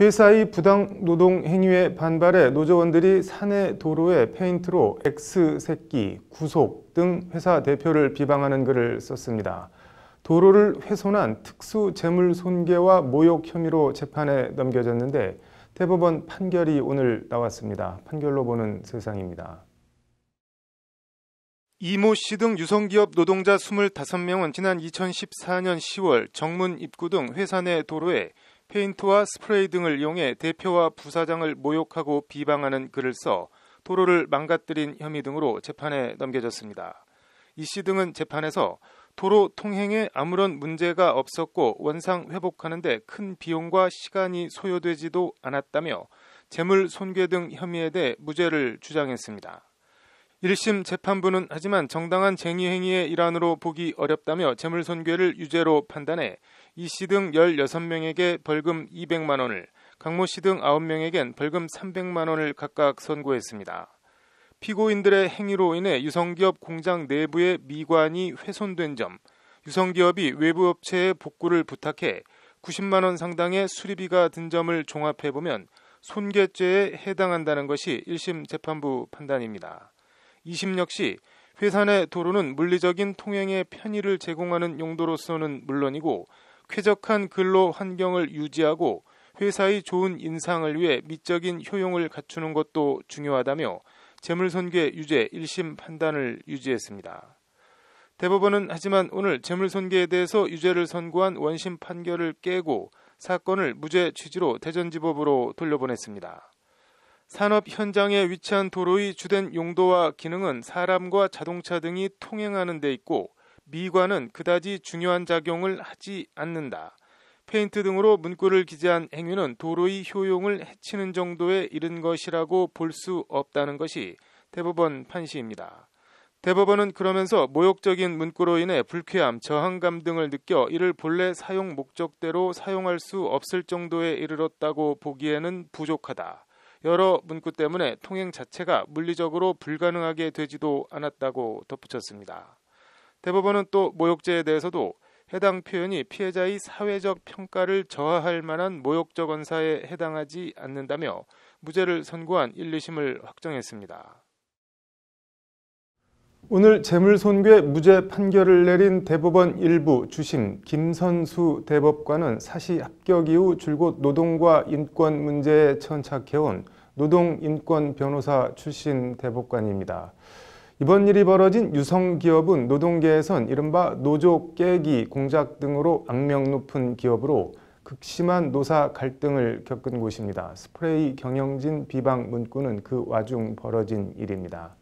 회사의 부당 노동 행위에 반발해 노조원들이 사내 도로에 페인트로 X새끼, 구속 등 회사 대표를 비방하는 글을 썼습니다. 도로를 훼손한 특수재물손괴와 모욕 혐의로 재판에 넘겨졌는데 대법원 판결이 오늘 나왔습니다. 판결로 보는 세상입니다. 이모 씨 등 유성기업 노동자 25명은 지난 2014년 10월 정문 입구 등 회사 내 도로에 페인트와 스프레이 등을 이용해 대표와 부사장을 모욕하고 비방하는 글을 써 도로를 망가뜨린 혐의 등으로 재판에 넘겨졌습니다. 이 씨 등은 재판에서 도로 통행에 아무런 문제가 없었고 원상 회복하는 데 큰 비용과 시간이 소요되지도 않았다며 재물 손괴 등 혐의에 대해 무죄를 주장했습니다. 1심 재판부는 하지만 정당한 쟁의 행위의 일환으로 보기 어렵다며 재물 손괴를 유죄로 판단해 이 씨 등 16명에게 벌금 200만 원을, 강모 씨 등 9명에겐 벌금 300만 원을 각각 선고했습니다. 피고인들의 행위로 인해 유성기업 공장 내부의 미관이 훼손된 점, 유성기업이 외부 업체에 복구를 부탁해 90만 원 상당의 수리비가 든 점을 종합해보면 손괴죄에 해당한다는 것이 1심 재판부 판단입니다. 2심 역시 회사 내 도로는 물리적인 통행의 편의를 제공하는 용도로서는 물론이고 쾌적한 근로 환경을 유지하고 회사의 좋은 인상을 위해 미적인 효용을 갖추는 것도 중요하다며 재물손괴 유죄 1심 판단을 유지했습니다. 대법원은 하지만 오늘 재물손괴에 대해서 유죄를 선고한 원심 판결을 깨고 사건을 무죄 취지로 대전지법으로 돌려보냈습니다. 산업 현장에 위치한 도로의 주된 용도와 기능은 사람과 자동차 등이 통행하는 데 있고 미관은 그다지 중요한 작용을 하지 않는다. 페인트 등으로 문구를 기재한 행위는 도로의 효용을 해치는 정도에 이른 것이라고 볼 수 없다는 것이 대법원 판시입니다. 대법원은 그러면서 모욕적인 문구로 인해 불쾌함, 저항감 등을 느껴 이를 본래 사용 목적대로 사용할 수 없을 정도에 이르렀다고 보기에는 부족하다. 여러 문구 때문에 통행 자체가 물리적으로 불가능하게 되지도 않았다고 덧붙였습니다. 대법원은 또 모욕죄에 대해서도 해당 표현이 피해자의 사회적 평가를 저하할 만한 모욕적 언사에 해당하지 않는다며 무죄를 선고한 1, 2심을 확정했습니다. 오늘 재물손괴 무죄 판결을 내린 대법원 1부 주심 김선수 대법관은 사시 합격 이후 줄곧 노동과 인권 문제에 천착해온 노동인권 변호사 출신 대법관입니다. 이번 일이 벌어진 유성기업은 노동계에선 이른바 노조 깨기 공작 등으로 악명 높은 기업으로 극심한 노사 갈등을 겪은 곳입니다. 스프레이 경영진 비방 문구는 그 와중 벌어진 일입니다.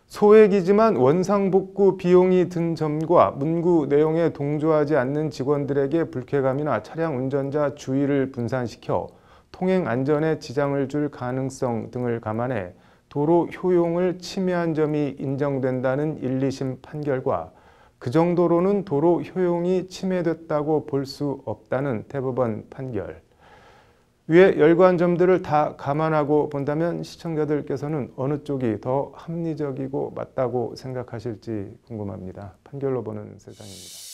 소액이지만 원상복구 비용이 든 점과 문구 내용에 동조하지 않는 직원들에게 불쾌감이나 차량 운전자 주의를 분산시켜 통행 안전에 지장을 줄 가능성 등을 감안해 도로 효용을 침해한 점이 인정된다는 1, 2심 판결과 그 정도로는 도로 효용이 침해됐다고 볼 수 없다는 대법원 판결. 위에 열거한 점들을 다 감안하고 본다면 시청자들께서는 어느 쪽이 더 합리적이고 맞다고 생각하실지 궁금합니다. 판결로 보는 세상입니다.